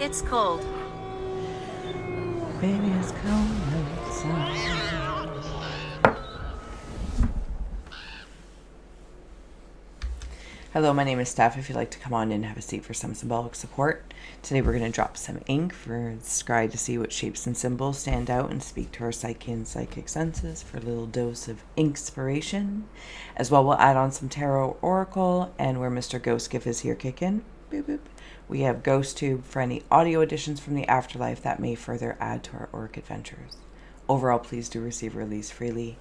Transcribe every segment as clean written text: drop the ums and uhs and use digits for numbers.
It's cold. Baby, it's cold outside. Hello, my name is Steph. If you'd like to come on in and have a seat for some symbolic support. Today we're going to drop some ink for Scry to see what shapes and symbols stand out and speak to our psyche and psychic senses for a little dose of inkspiration. As well, we'll add on some tarot oracle and where Mr. Ghost Gift is here kick in. Boop, boop. We have Ghost Tube for any audio additions from the afterlife that may further add to our auric adventures. Overall, please do receive release freely.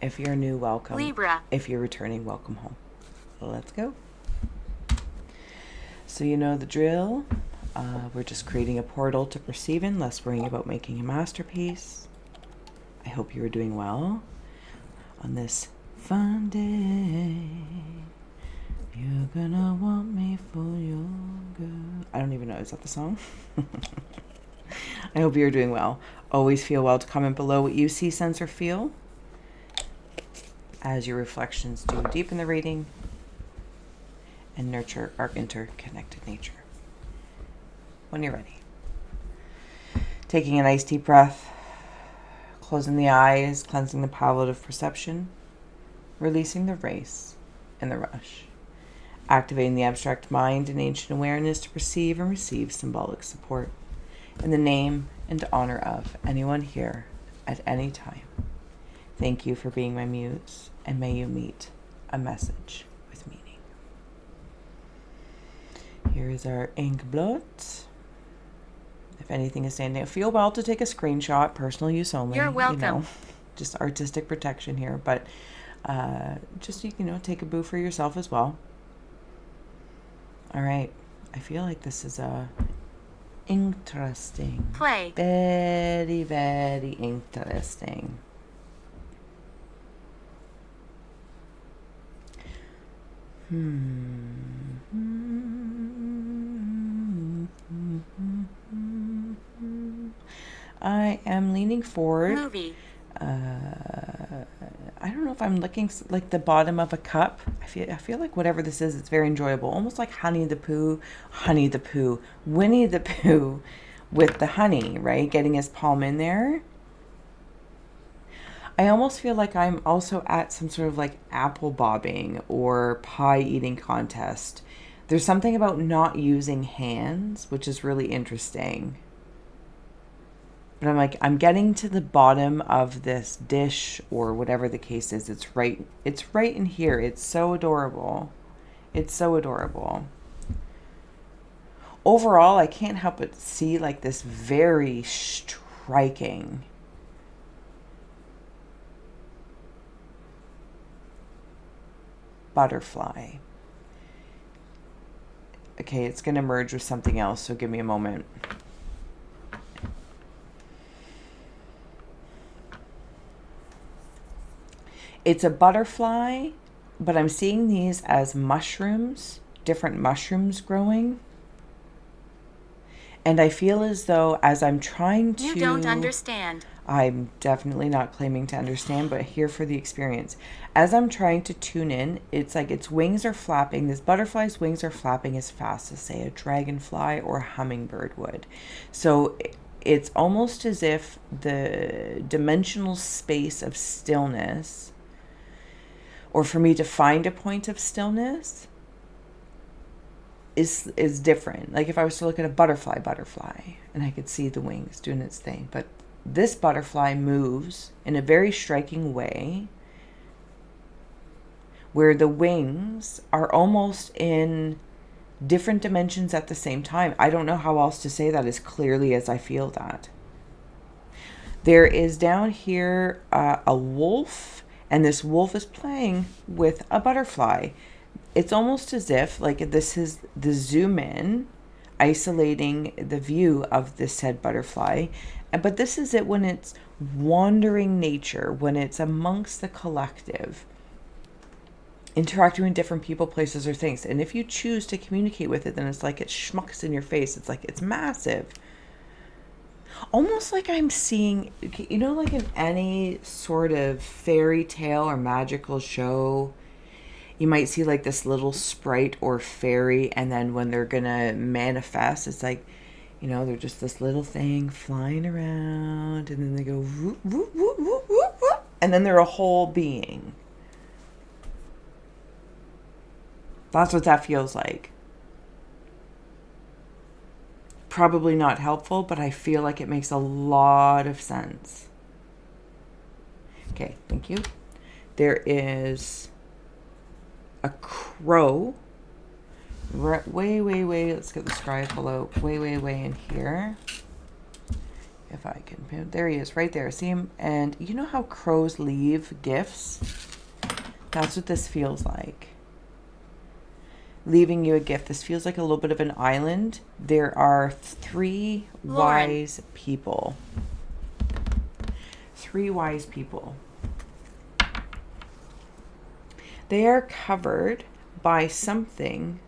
If you're new, welcome. Libra. If you're returning, welcome home. Let's go. So you know the drill. We're just creating a portal to perceive in, less worrying about making a masterpiece. I hope you are doing well on this fun day. You're gonna want me for your good. I don't even know. Is that the song? I hope you're doing well. Always feel well to comment below what you see, sense, or feel as your reflections do deepen the reading and nurture our interconnected nature. When you're ready. Taking a nice deep breath, closing the eyes, cleansing the palate of perception, releasing the race and the rush, activating the abstract mind and ancient awareness to perceive and receive symbolic support in the name and honor of anyone here at any time. Thank you for being my muse, and may you meet a message with meaning. Here is our Inkblot. If anything is standing out, feel well to take a screenshot, personal use only. You're welcome. Just artistic protection here, but just, take a boo for yourself as well. All right. I feel like this is interesting. Play. Very, very interesting. I am leaning forward. Movie. I don't know if I'm looking like the bottom of a cup. I feel like whatever this is, it's very enjoyable. Almost like Winnie the Pooh with the honey, right? Getting his palm in there. I almost feel like I'm also at some sort of like apple bobbing or pie eating contest. There's something about not using hands, which is really interesting. But I'm getting to the bottom of this dish or whatever the case is. It's right in here. It's so adorable. It's so adorable. Overall, I can't help but see like this very striking butterfly. Okay, it's going to merge with something else, so give me a moment. It's a butterfly, but I'm seeing these as mushrooms, different mushrooms growing. And I feel as though as I'm trying to... You don't understand. I'm definitely not claiming to understand, but here for the experience. As I'm trying to tune in, it's like its wings are flapping. This butterfly's wings are flapping as fast as, say, a dragonfly or a hummingbird would. So it's almost as if the dimensional space of stillness, or for me to find a point of stillness, is different. Like if I was to look at a butterfly, and I could see the wings doing its thing. But this butterfly moves in a very striking way where the wings are almost in different dimensions at the same time. I don't know how else to say that as clearly as I feel that. There is down here a wolf, and this wolf is playing with a butterfly. It's almost as if like this is the zoom in, isolating the view of this said butterfly. But this is it when it's wandering nature, when it's amongst the collective, interacting with different people, places, or things. And if you choose to communicate with it, then it's like it schmucks in your face. It's like it's massive. Almost like I'm seeing, like in any sort of fairy tale or magical show, you might see like this little sprite or fairy, and then when they're gonna manifest, it's like You know, they're just this little thing flying around, and then they go whoop, whoop, whoop, whoop, whoop, whoop, and then they're a whole being. That's what that feels like. Probably not helpful, but I feel like it makes a lot of sense. Okay, thank you. There is a crow. Way, let's get the scry pull out. Way in here. If I can, there he is, right there. See him? And you know how crows leave gifts? That's what this feels like. Leaving you a gift. This feels like a little bit of an island. There are 3 wise people. 3 wise people. They are covered by something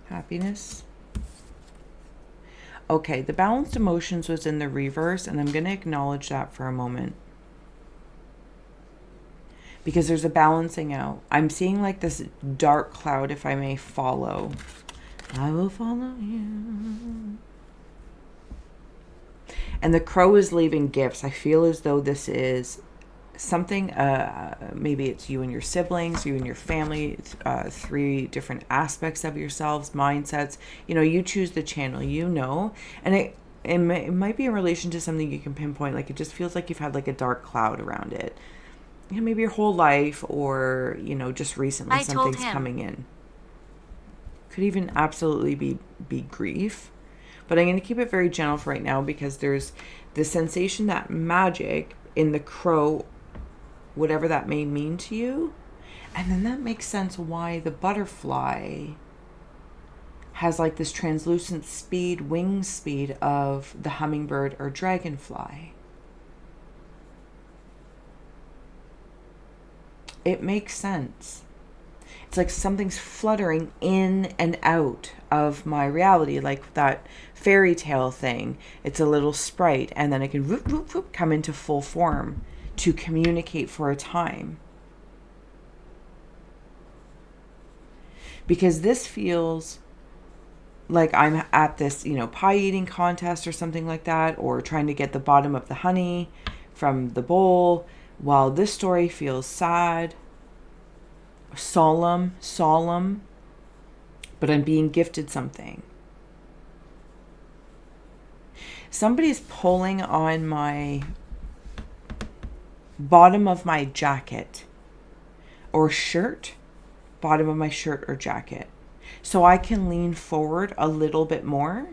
happiness. Okay, the balanced emotions was in the reverse, and I'm going to acknowledge that for a moment. Because there's a balancing out. I'm seeing like this dark cloud, if I may follow. I will follow you. And the crow is leaving gifts. I feel as though this is something, maybe it's you and your siblings, you and your family, 3 different aspects of yourselves, mindsets. You know, you choose the channel, you know, and it might be in relation to something you can pinpoint. Like, it just feels like you've had like a dark cloud around it. You know, maybe your whole life, or, you know, just recently something's coming in. Could even absolutely be grief. But I'm going to keep it very gentle for right now, because there's the sensation that magic in the crow, whatever that may mean to you. And then that makes sense why the butterfly has like this translucent speed, wing speed of the hummingbird or dragonfly. It makes sense. It's like something's fluttering in and out of my reality, like that fairy tale thing. It's a little sprite, and then it can whoop, whoop, whoop, come into full form to communicate for a time. Because this feels like I'm at this, you know, pie eating contest or something like that, or trying to get the bottom of the honey from the bowl, while this story feels sad, solemn, but I'm being gifted something. Somebody's pulling on my bottom of my jacket or shirt, bottom of my shirt or jacket, so I can lean forward a little bit more.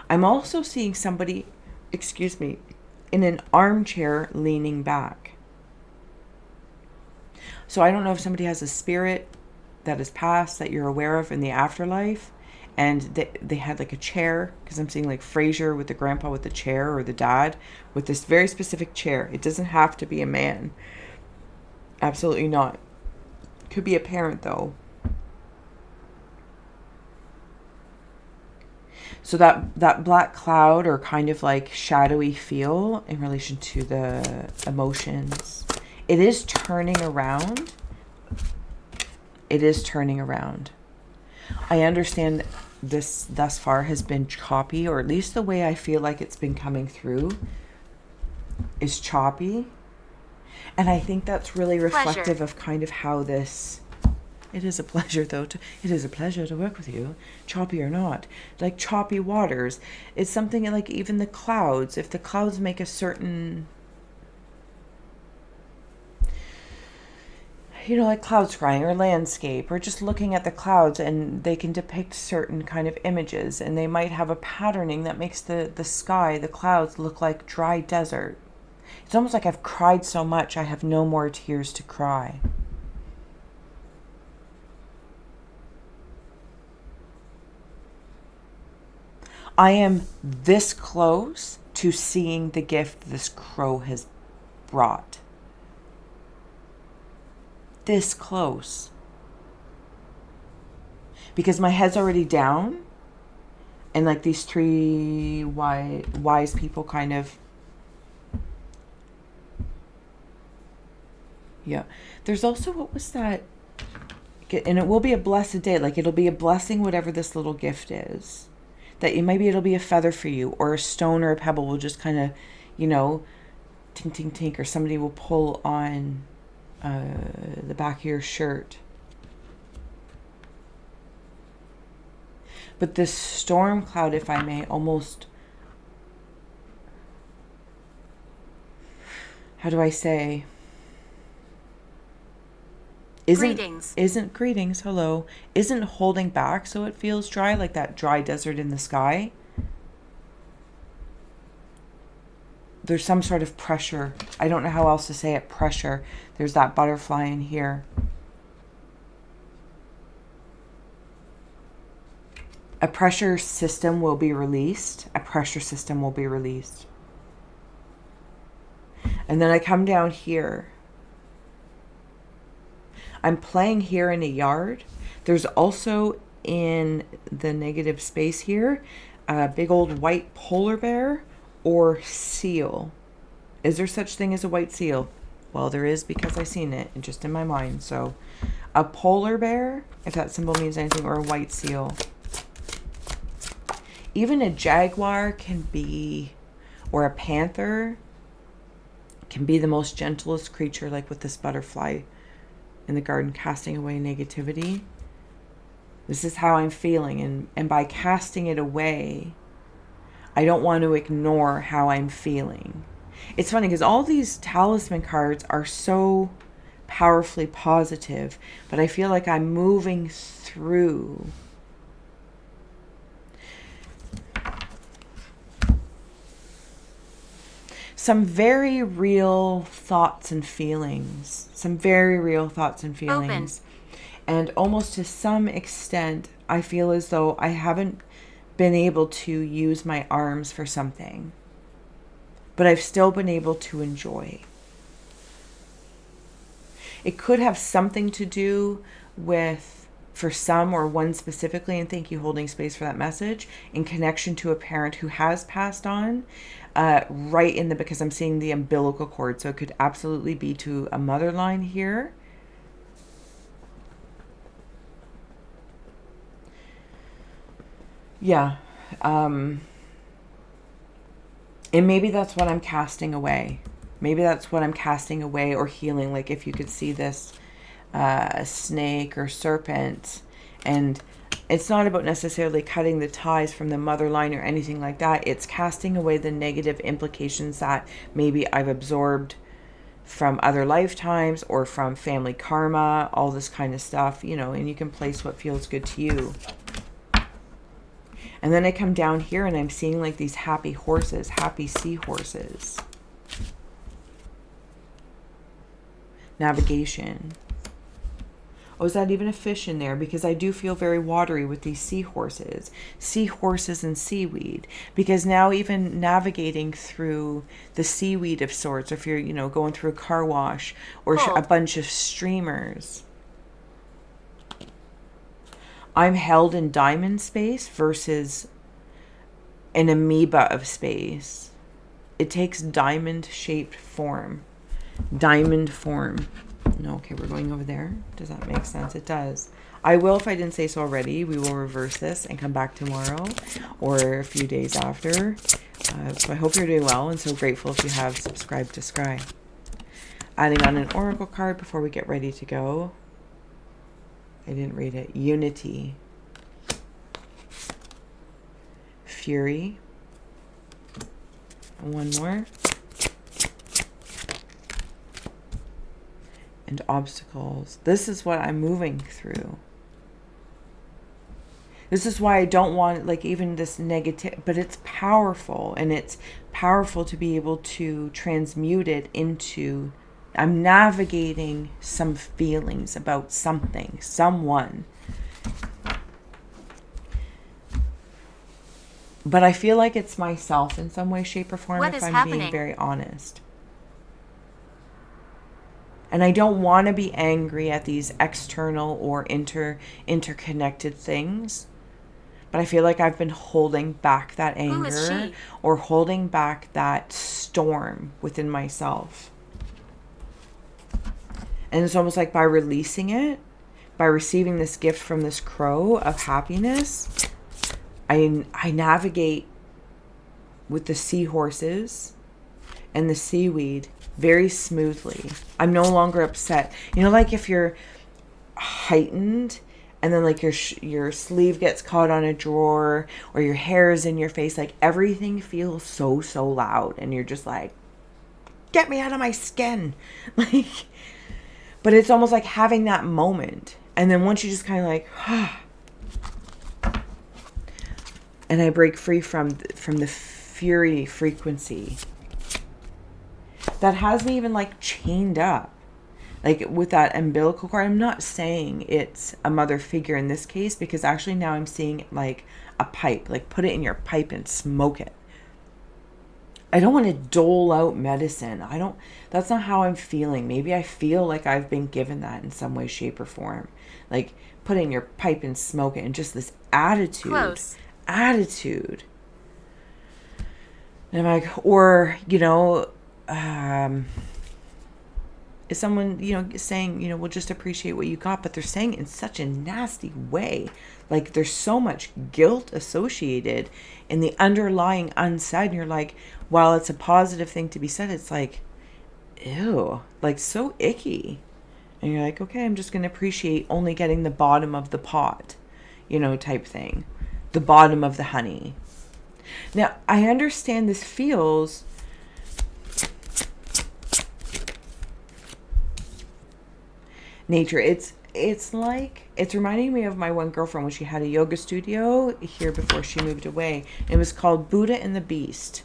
I'm also seeing somebody, in an armchair leaning back. So I don't know if somebody has a spirit that has passed that you're aware of in the afterlife, and they had like a chair, because I'm seeing like Frasier with the grandpa with the chair, or the dad with this very specific chair. It doesn't have to be a man. Absolutely not. Could be a parent though. So that black cloud, or kind of like shadowy feel in relation to the emotions, it is turning around. It is turning around. I understand this thus far has been choppy, or at least the way I feel like it's been coming through is choppy. And I think that's really reflective of kind of how this... It is a pleasure, though. It is a pleasure to work with you, choppy or not. Like choppy waters. It's something like even the clouds. If the clouds make a certain... You know, like cloud scrying or landscape, or just looking at the clouds, and they can depict certain kind of images, and they might have a patterning that makes the sky, the clouds, look like dry desert. It's almost like I've cried so much I have no more tears to cry. I am this close to seeing the gift this crow has brought. This close. Because my head's already down. And like these three wise people kind of. Yeah. There's also, what was that? And it will be a blessed day. Like, it'll be a blessing, whatever this little gift is. That maybe it'll be a feather for you, or a stone or a pebble will just kind of, you know, tink, tink, tink, or somebody will pull on the back of your shirt. But this storm cloud, if I may, almost, how do I say? Greetings, hello, isn't holding back so it feels dry, like that dry desert in the sky. There's some sort of pressure. I don't know how else to say it. Pressure. There's that butterfly in here. A pressure system will be released. A pressure system will be released. And then I come down here. I'm playing here in a yard. There's also in the negative space here a big old white polar bear or seal. Is there such thing as a white seal? Well, there is, because I've seen it just in my mind. So a polar bear, if that symbol means anything, or a white seal. Even a jaguar can be, or a panther can be the most gentlest creature, like with this butterfly in the garden casting away negativity. This is how I'm feeling, and by casting it away, I don't want to ignore how I'm feeling. It's funny because all these talisman cards are so powerfully positive, but I feel like I'm moving through some very real thoughts and feelings. Open. And almost to some extent, I feel as though I haven't been able to use my arms for something, but I've still been able to enjoy. It could have something to do with, for some or one specifically, and thank you holding space for that message, in connection to a parent who has passed on, right in the, because I'm seeing the umbilical cord, so it could absolutely be to a mother line here. Yeah. And maybe that's what I'm casting away. Or healing. Like if you could see this snake or serpent, and it's not about necessarily cutting the ties from the mother line or anything like that. It's casting away the negative implications that maybe I've absorbed from other lifetimes or from family karma, all this kind of stuff, you know, and you can place what feels good to you. And then I come down here and I'm seeing like these happy horses, happy seahorses. Navigation. Oh, is that even a fish in there? Because I do feel very watery with these seahorses. Seahorses and seaweed. Because now even navigating through the seaweed of sorts, if you're, you know, going through a car wash or a bunch of streamers. I'm held in diamond space versus an amoeba of space. It takes diamond shaped form. Diamond form. No, okay, we're going over there. Does that make sense? It does. I will, if I didn't say so already, we will reverse this and come back tomorrow or a few days after. So I hope you're doing well, and so grateful if you have subscribed to Scrying. Adding on an oracle card before we get ready to go. I didn't read it. Unity. Fury. And one more. And obstacles. This is what I'm moving through. This is why I don't want, like, even this negative, but it's powerful, and it's powerful to be able to transmute it into, I'm navigating some feelings about something, someone. But I feel like it's myself in some way, shape, or form, if I'm being very honest. And I don't want to be angry at these external or interconnected things. but I feel like I've been holding back that Who is anger she? or holding back that storm within myself. And it's almost like by releasing it, by receiving this gift from this crow of happiness, I navigate with the seahorses and the seaweed very smoothly. I'm no longer upset. You know, like if you're heightened and then like your sleeve gets caught on a drawer or your hair is in your face, like everything feels so loud and you're just like, get me out of my skin. Like, but it's almost like having that moment. And then once you just kind of like, and I break free from the fury frequency that has me even like chained up, like with that umbilical cord. I'm not saying it's a mother figure in this case, because actually now I'm seeing it like a pipe, like put it in your pipe and smoke it. I don't want to dole out medicine. That's not how I'm feeling. Maybe I feel like I've been given that in some way, shape, or form. Like put it in your pipe and smoke it, and just this attitude. Close. Attitude. And I'm like, or, is someone, saying, we'll just appreciate what you got, but they're saying it in such a nasty way. Like there's so much guilt associated in the underlying unsaid. And you're like, while it's a positive thing to be said, it's like, ew, like so icky. And you're like, okay, I'm just going to appreciate only getting the bottom of the pot, type thing. The bottom of the honey. Now, I understand this feels nature. It's like, it's reminding me of my one girlfriend when she had a yoga studio here before she moved away. It was called Buddha and the Beast.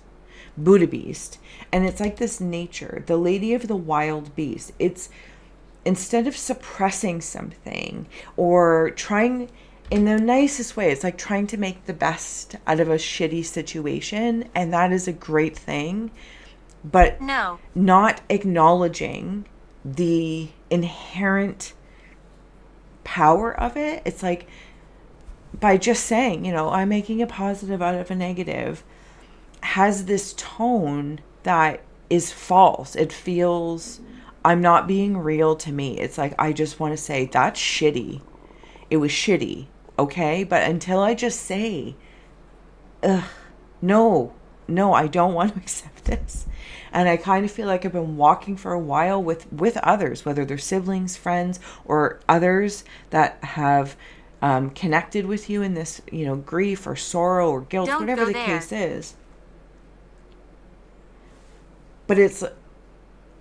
Buddha Beast. And it's like this nature, the lady of the wild beast. It's, instead of suppressing something or trying in the nicest way, it's like trying to make the best out of a shitty situation. And that is a great thing. But No. not acknowledging the inherent power of it. It's like by just saying, I'm making a positive out of a negative, has this tone that is false. It feels, I'm not being real to me. It's like, I just want to say, that's shitty. It was shitty. Okay. But until I just say, no, I don't want to accept this. And I kind of feel like I've been walking for a while with others, whether they're siblings, friends, or others that have connected with you in this, grief or sorrow or guilt, Don't whatever go the there. case is. But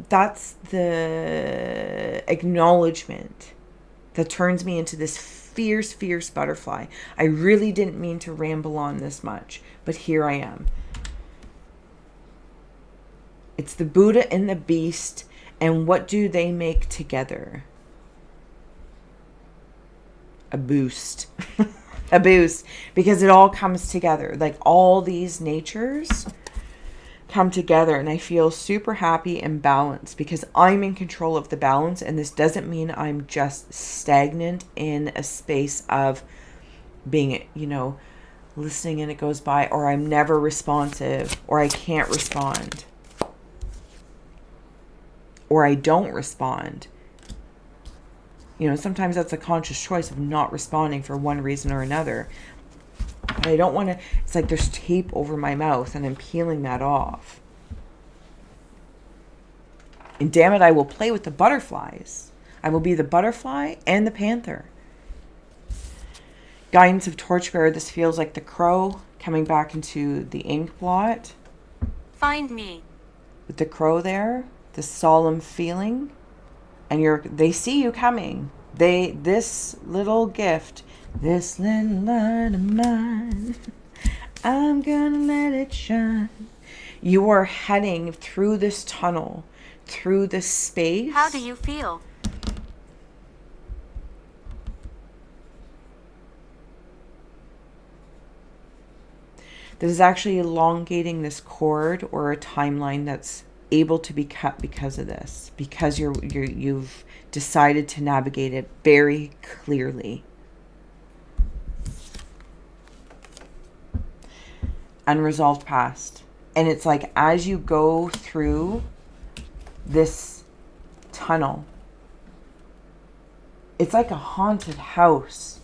that's the acknowledgement that turns me into this fierce butterfly. I really didn't mean to ramble on this much, but here I am. It's the Buddha and the Beast, and what do they make together? A boost. A boost, because it all comes together. Like all these natures come together, and I feel super happy and balanced because I'm in control of the balance. And this doesn't mean I'm just stagnant in a space of being, listening and it goes by, or I'm never responsive, or I can't respond, or I don't respond. Sometimes that's a conscious choice of not responding for one reason or another. But I don't want to, it's like there's tape over my mouth and I'm peeling that off. And damn it, I will play with the butterflies. I will be the butterfly and the panther. Guidance of Torchbearer, this feels like the crow coming back into the Inkblot. Find me. With the crow there, the solemn feeling. And they see you coming. This little gift, this little light of mine, I'm gonna let it shine. You are heading through this tunnel, through this space. How do you feel? That is actually elongating this cord or a timeline that's able to be cut because of this, because you've decided to navigate it very clearly. unresolved past. And it's like as you go through this tunnel, it's like a haunted house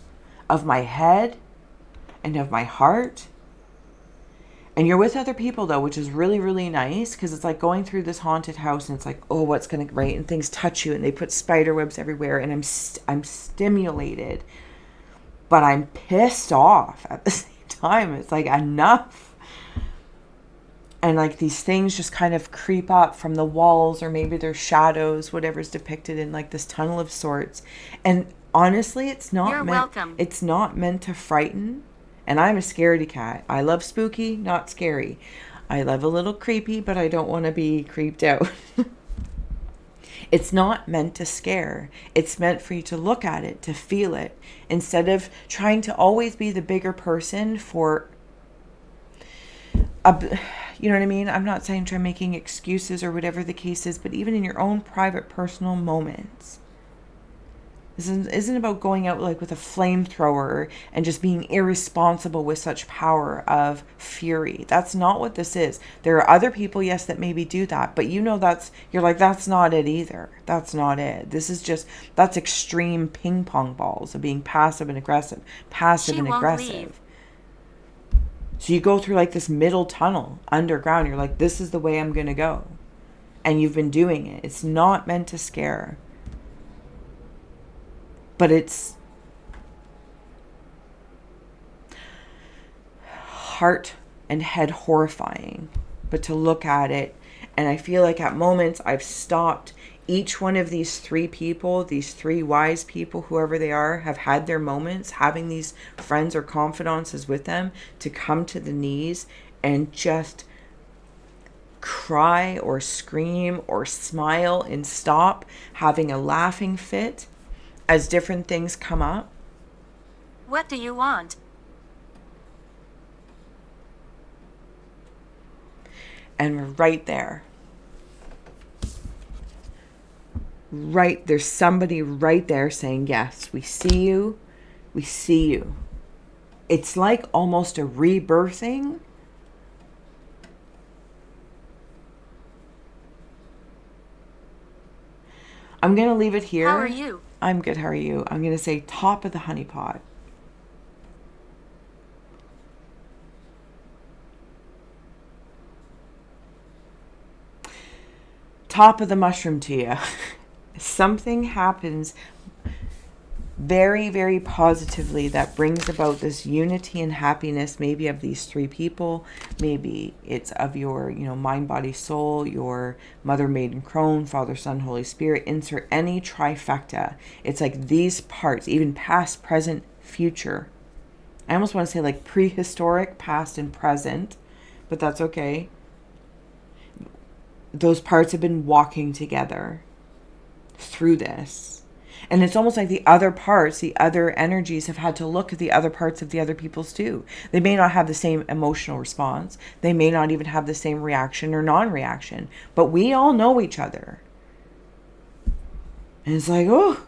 of my head and of my heart. And you're with other people though, which is really, really nice, because it's like going through this haunted house and it's like, oh, what's going to, right? And things touch you and they put spider webs everywhere, and I'm stimulated, but I'm pissed off at the same time. It's like, enough. And like these things just kind of creep up from the walls, or maybe they're shadows, whatever's depicted in like this tunnel of sorts. And honestly, it's not meant to frighten. And I'm a scaredy cat. I love spooky, not scary. I love a little creepy, but I don't want to be creeped out. It's not meant to scare. It's meant for you to look at it, to feel it, instead of trying to always be the bigger person for you know what I mean? I'm not saying try making excuses or whatever the case is, but even in your own private, personal moments. This isn't about going out like with a flamethrower and just being irresponsible with such power of fury. That's not what this is. There are other people, yes, that maybe do that, but you're like, that's not it either. That's not it. This is just, that's extreme ping pong balls of being passive and aggressive. Leave. So you go through like this middle tunnel underground. You're like, this is the way I'm going to go. And you've been doing it. It's not meant to scare. But it's heart and head horrifying. But to look at it, and I feel like at moments I've stopped each one of these three people, these three wise people, whoever they are, have had their moments, having these friends or confidances with them, to come to the knees and just cry or scream or smile and stop, having a laughing fit as different things come up. What do you want? And we're right there. Right, there's somebody right there saying, yes, we see you. We see you. It's like almost a rebirthing. I'm going to leave it here. How are you? I'm good. How are you? I'm going to say top of the honeypot. Top of the mushroom to you. Something happens very, very positively that brings about this unity and happiness, maybe of these three people. Maybe it's of your, mind, body, soul, your mother, maiden, crone, father, son, Holy Spirit. Insert any trifecta. It's like these parts, even past, present, future. I almost want to say like prehistoric, past, and present, but that's okay. Those parts have been walking together through this. And it's almost like the other parts, the other energies have had to look at the other parts of the other people's too. They may not have the same emotional response. They may not even have the same reaction or non-reaction. But we all know each other. And it's like, oh.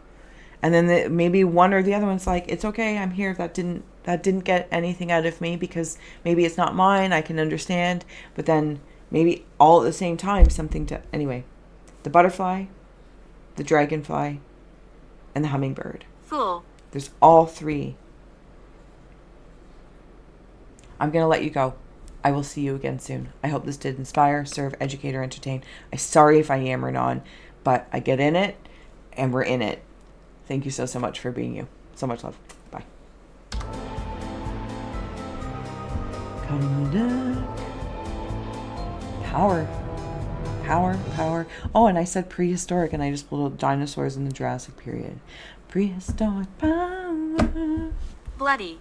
And then maybe one or the other one's like, it's okay, I'm here. That didn't get anything out of me because maybe it's not mine. I can understand. But then maybe all at the same time, anyway, the butterfly, the dragonfly, and the hummingbird. Fool. There's all three. I'm going to let you go. I will see you again soon. I hope this did inspire, serve, educate, or entertain. I'm sorry if I yammering on, but I get in it, and we're in it. Thank you so much for being you. So much love. Bye. Power. Power. Oh, and I said prehistoric, and I just pulled out dinosaurs in the Jurassic period. Prehistoric power. Bloody.